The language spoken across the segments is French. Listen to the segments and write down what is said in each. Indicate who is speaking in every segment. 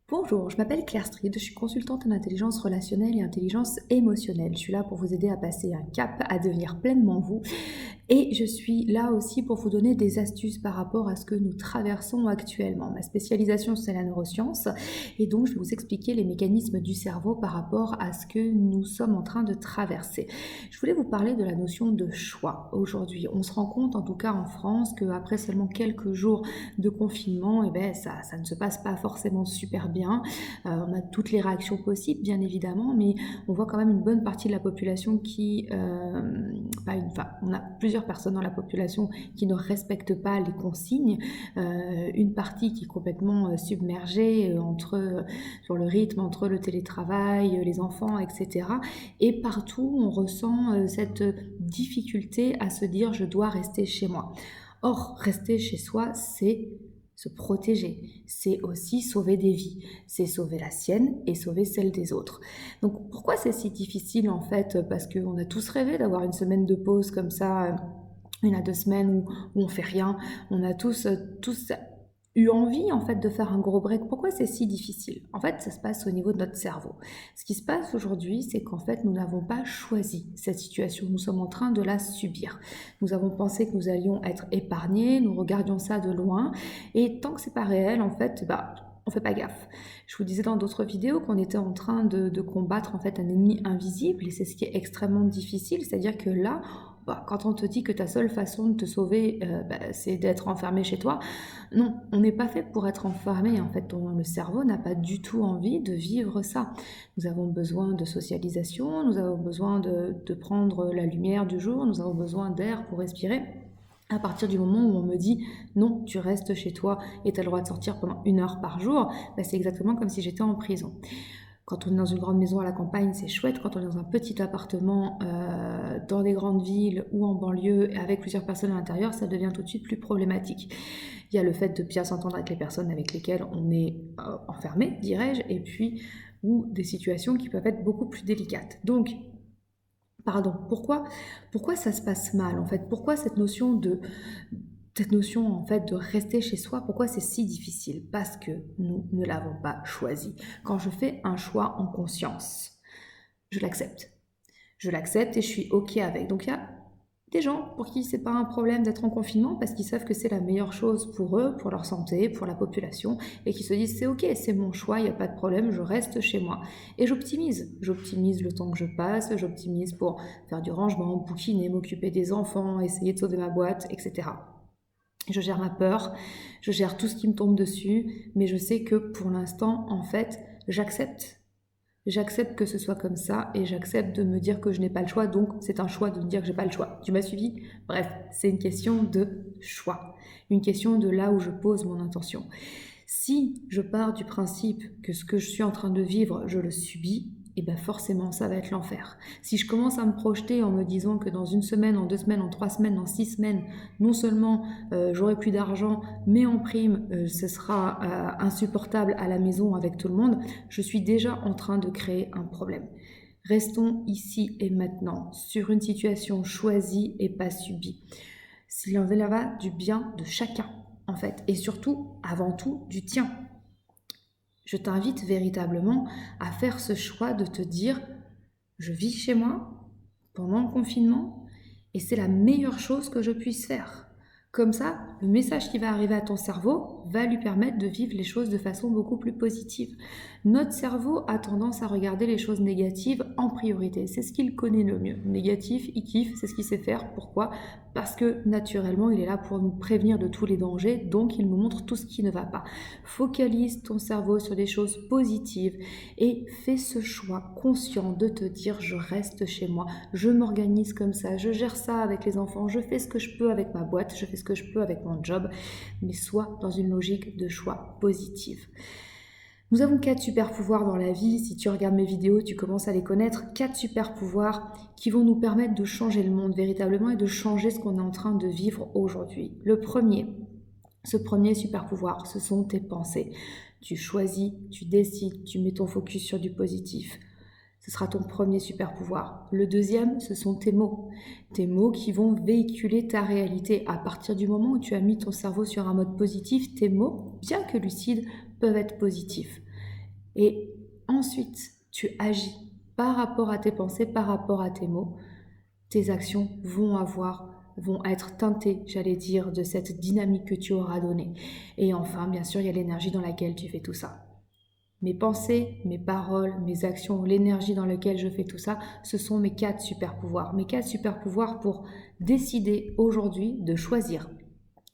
Speaker 1: Bonjour, je m'appelle Claire Stride, je suis consultante en intelligence relationnelle et intelligence émotionnelle. Je suis là pour vous aider à passer un cap, à devenir pleinement vous. Et je suis là aussi pour vous donner des astuces par rapport à ce que nous traversons actuellement. Ma spécialisation, c'est la neuroscience. Et donc, je vais vous expliquer les mécanismes du cerveau par rapport à ce que nous sommes en train de traverser. Je voulais vous parler de la notion de choix. Aujourd'hui, on se rend compte, en tout cas en France, qu'après seulement quelques jours de confinement, ça ne se passe pas forcément super bien. On a toutes les réactions possibles, bien évidemment, mais on voit quand même une bonne partie de la population on a plusieurs personnes dans la population qui ne respectent pas les consignes, une partie qui est complètement submergée sur le rythme entre le télétravail, les enfants, etc. Et partout, on ressent cette difficulté à se dire je dois rester chez moi. Or, rester chez soi, c'est se protéger, c'est aussi sauver des vies, c'est sauver la sienne et sauver celle des autres. Donc pourquoi c'est si difficile en fait? Parce qu'on a tous rêvé d'avoir une semaine de pause comme ça, une à 2 semaines où on fait rien. On a tous eu envie en fait de faire un gros break. Pourquoi c'est si difficile? En fait, ça se passe au niveau de notre cerveau. Ce qui se passe aujourd'hui, c'est qu'en fait, nous n'avons pas choisi cette situation. Nous sommes en train de la subir. Nous avons pensé que nous allions être épargnés, nous regardions ça de loin, et tant que c'est pas réel, en fait, on fait pas gaffe. Je vous disais dans d'autres vidéos qu'on était en train de combattre en fait un ennemi invisible, et c'est ce qui est extrêmement difficile, c'est-à-dire que là, quand on te dit que ta seule façon de te sauver, c'est d'être enfermé chez toi, non, on n'est pas fait pour être enfermé. En fait, le cerveau n'a pas du tout envie de vivre ça. Nous avons besoin de socialisation, nous avons besoin de prendre la lumière du jour, nous avons besoin d'air pour respirer. À partir du moment où on me dit non, tu restes chez toi et tu as le droit de sortir pendant 1 heure par jour, c'est exactement comme si j'étais en prison. Quand on est dans une grande maison à la campagne, c'est chouette. Quand on est dans un petit appartement dans des grandes villes ou en banlieue avec plusieurs personnes à l'intérieur, ça devient tout de suite plus problématique. Il y a le fait de bien s'entendre avec les personnes avec lesquelles on est enfermé, dirais-je, et puis ou des situations qui peuvent être beaucoup plus délicates. Donc, pourquoi ça se passe mal en fait? Pourquoi cette notion en fait de rester chez soi, pourquoi c'est si difficile? Parce que nous ne l'avons pas choisi. Quand je fais un choix en conscience, je l'accepte. Je l'accepte et je suis OK avec. Donc il y a des gens pour qui c'est pas un problème d'être en confinement parce qu'ils savent que c'est la meilleure chose pour eux, pour leur santé, pour la population, et qui se disent c'est OK, c'est mon choix, il n'y a pas de problème, je reste chez moi. Et j'optimise. J'optimise le temps que je passe, j'optimise pour faire du rangement, bouquiner, m'occuper des enfants, essayer de sauver ma boîte, etc. Je gère ma peur, je gère tout ce qui me tombe dessus, mais je sais que pour l'instant, en fait, j'accepte. J'accepte que ce soit comme ça et j'accepte de me dire que je n'ai pas le choix, donc c'est un choix de me dire que j'ai pas le choix. Tu m'as suivi? Bref, c'est une question de choix, une question de là où je pose mon intention. Si je pars du principe que ce que je suis en train de vivre, je le subis, et bien forcément ça va être l'enfer. Si je commence à me projeter en me disant que dans 1 semaine, en 2 semaines, en 3 semaines, en 6 semaines, non seulement j'aurai plus d'argent, mais en prime, ce sera insupportable à la maison avec tout le monde, je suis déjà en train de créer un problème. Restons ici et maintenant sur une situation choisie et pas subie. S'il en va du bien de chacun, en fait, et surtout, avant tout, du tien. Je t'invite véritablement à faire ce choix de te dire je vis chez moi pendant le confinement et c'est la meilleure chose que je puisse faire. Comme ça, le message qui va arriver à ton cerveau va lui permettre de vivre les choses de façon beaucoup plus positive. Notre cerveau a tendance à regarder les choses négatives en priorité. C'est ce qu'il connaît le mieux. Négatif, il kiffe, c'est ce qu'il sait faire. Pourquoi? Parce que naturellement, il est là pour nous prévenir de tous les dangers, donc il nous montre tout ce qui ne va pas. Focalise ton cerveau sur des choses positives et fais ce choix conscient de te dire je reste chez moi, je m'organise comme ça, je gère ça avec les enfants, je fais ce que je peux avec ma boîte, je fais ce que je peux avec mon job, mais sois dans une logique de choix positive. Nous avons 4 super pouvoirs dans la vie. Si tu regardes mes vidéos, tu commences à les connaître. 4 super pouvoirs qui vont nous permettre de changer le monde véritablement et de changer ce qu'on est en train de vivre aujourd'hui. Ce premier super pouvoir, ce sont tes pensées. Tu choisis, tu décides, tu mets ton focus sur du positif. Ce sera ton premier super pouvoir. Le deuxième, ce sont tes mots. Tes mots qui vont véhiculer ta réalité. À partir du moment où tu as mis ton cerveau sur un mode positif, tes mots, bien que lucides, peuvent être positifs. Et ensuite, tu agis par rapport à tes pensées, par rapport à tes mots. Tes actions vont être teintées, j'allais dire, de cette dynamique que tu auras donnée. Et enfin, bien sûr, il y a l'énergie dans laquelle tu fais tout ça. Mes pensées, mes paroles, mes actions, l'énergie dans laquelle je fais tout ça, ce sont mes 4 super pouvoirs. Mes 4 super pouvoirs pour décider aujourd'hui de choisir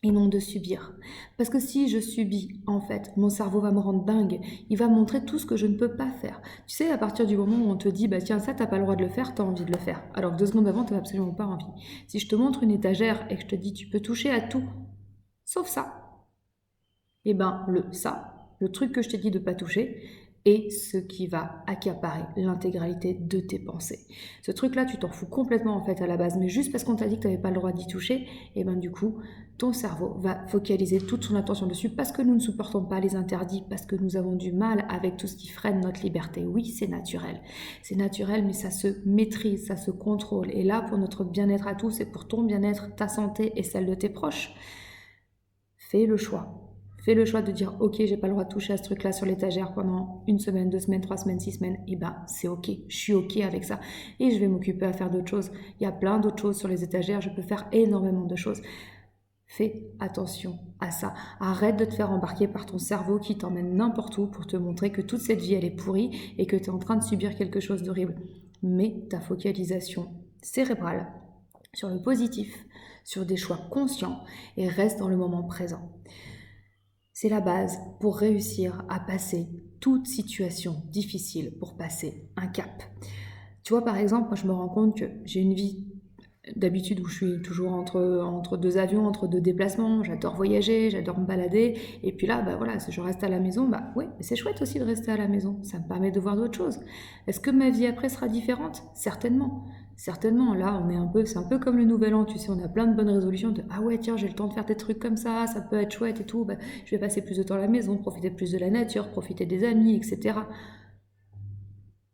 Speaker 1: et non de subir. Parce que si je subis, en fait, mon cerveau va me rendre dingue. Il va me montrer tout ce que je ne peux pas faire. Tu sais, à partir du moment où on te dit, bah tiens, ça, t'as pas le droit de le faire, t'as envie de le faire. Alors que 2 secondes avant, t'as absolument pas envie. Si je te montre une étagère et que je te dis, tu peux toucher à tout, sauf ça, eh ben, le truc que je t'ai dit de ne pas toucher, est ce qui va accaparer l'intégralité de tes pensées. Ce truc-là, tu t'en fous complètement en fait à la base, mais juste parce qu'on t'a dit que tu n'avais pas le droit d'y toucher, et ben du coup, ton cerveau va focaliser toute son attention dessus parce que nous ne supportons pas les interdits, parce que nous avons du mal avec tout ce qui freine notre liberté. Oui, c'est naturel, mais ça se maîtrise, ça se contrôle. Et là, pour notre bien-être à tous, et pour ton bien-être, ta santé et celle de tes proches, fais le choix. Fais le choix de dire ok, j'ai pas le droit de toucher à ce truc-là sur l'étagère pendant 1 semaine, 2 semaines, 3 semaines, 6 semaines. Et ben c'est ok, je suis ok avec ça. Et je vais m'occuper à faire d'autres choses. Il y a plein d'autres choses sur les étagères, je peux faire énormément de choses. Fais attention à ça. Arrête de te faire embarquer par ton cerveau qui t'emmène n'importe où pour te montrer que toute cette vie elle est pourrie et que tu es en train de subir quelque chose d'horrible. Mets ta focalisation cérébrale sur le positif, sur des choix conscients et reste dans le moment présent. C'est la base pour réussir à passer toute situation difficile, pour passer un cap. Tu vois, par exemple, moi je me rends compte que j'ai une vie d'habitude où je suis toujours entre 2 avions, entre 2 déplacements, j'adore voyager, j'adore me balader, et puis là, bah voilà, si je reste à la maison, bah oui, c'est chouette aussi de rester à la maison, ça me permet de voir d'autres choses. Est-ce que ma vie après sera différente? Certainement. Certainement, là, c'est un peu comme le nouvel an, tu sais, on a plein de bonnes résolutions de ah ouais, tiens, j'ai le temps de faire des trucs comme ça peut être chouette et tout, bah, je vais passer plus de temps à la maison, profiter plus de la nature, profiter des amis, etc.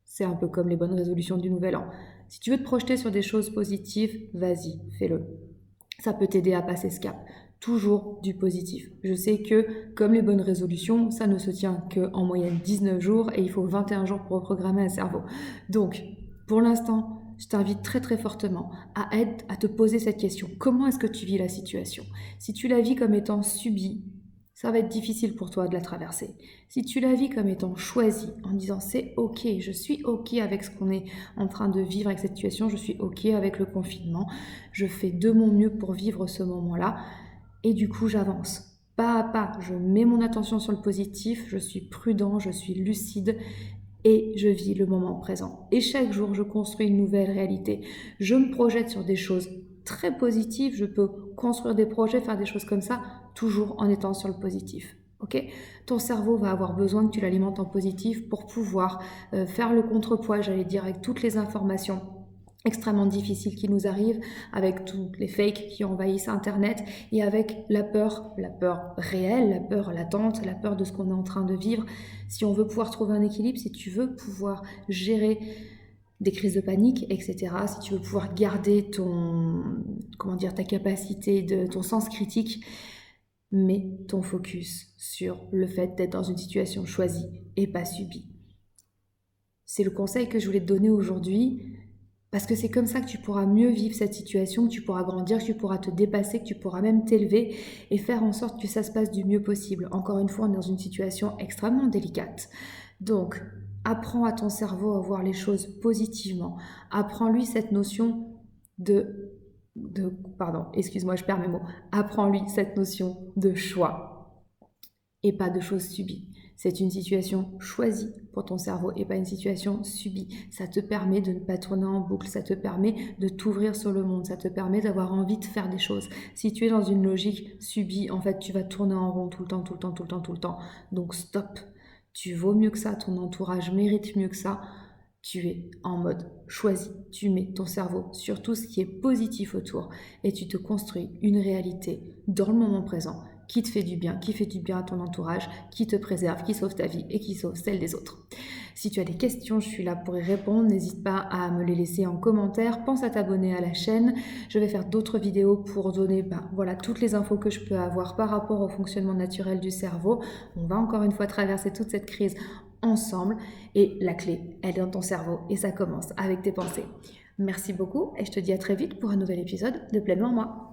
Speaker 1: C'est un peu comme les bonnes résolutions du nouvel an. Si tu veux te projeter sur des choses positives, vas-y, fais-le. Ça peut t'aider à passer ce cap. Toujours du positif. Je sais que, comme les bonnes résolutions, ça ne se tient qu'en moyenne 19 jours et il faut 21 jours pour reprogrammer un cerveau. Donc, pour l'instant, je t'invite très très fortement à te poser cette question. Comment est-ce que tu vis la situation? Si tu la vis comme étant subie, ça va être difficile pour toi de la traverser. Si tu la vis comme étant choisie, en disant c'est ok, je suis ok avec ce qu'on est en train de vivre avec cette situation, je suis ok avec le confinement, je fais de mon mieux pour vivre ce moment-là, et du coup j'avance. Pas à pas, je mets mon attention sur le positif, je suis prudent, je suis lucide, et je vis le moment présent. Et chaque jour, je construis une nouvelle réalité. Je me projette sur des choses très positives, je peux construire des projets, faire des choses comme ça, toujours en étant sur le positif. Ok? Ton cerveau va avoir besoin que tu l'alimentes en positif pour pouvoir faire le contrepoids, j'allais dire, avec toutes les informations extrêmement difficiles qui nous arrivent, avec tous les fakes qui envahissent Internet et avec la peur réelle, la peur latente, la peur de ce qu'on est en train de vivre. Si on veut pouvoir trouver un équilibre, si tu veux pouvoir gérer des crises de panique, etc., si tu veux pouvoir garder ta capacité, ton sens critique, mets ton focus sur le fait d'être dans une situation choisie et pas subie. C'est le conseil que je voulais te donner aujourd'hui. Parce que c'est comme ça que tu pourras mieux vivre cette situation, que tu pourras grandir, que tu pourras te dépasser, que tu pourras même t'élever et faire en sorte que ça se passe du mieux possible. Encore une fois, on est dans une situation extrêmement délicate. Donc, apprends à ton cerveau à voir les choses positivement. Apprends-lui cette notion excuse-moi, je perds mes mots. Apprends-lui cette notion de choix et pas de choses subies. C'est une situation choisie pour ton cerveau et pas une situation subie. Ça te permet de ne pas tourner en boucle, ça te permet de t'ouvrir sur le monde, ça te permet d'avoir envie de faire des choses. Si tu es dans une logique subie, en fait, tu vas tourner en rond tout le temps. Donc stop. Tu vaux mieux que ça, ton entourage mérite mieux que ça. Tu es en mode choisi, tu mets ton cerveau sur tout ce qui est positif autour et tu te construis une réalité dans le moment présent qui te fait du bien, qui fait du bien à ton entourage, qui te préserve, qui sauve ta vie et qui sauve celle des autres. Si tu as des questions, je suis là pour y répondre. N'hésite pas à me les laisser en commentaire. Pense à t'abonner à la chaîne. Je vais faire d'autres vidéos pour donner toutes les infos que je peux avoir par rapport au fonctionnement naturel du cerveau. On va encore une fois traverser toute cette crise ensemble et la clé, elle est dans ton cerveau et ça commence avec tes pensées. Merci beaucoup et je te dis à très vite pour un nouvel épisode de Pleinement Moi.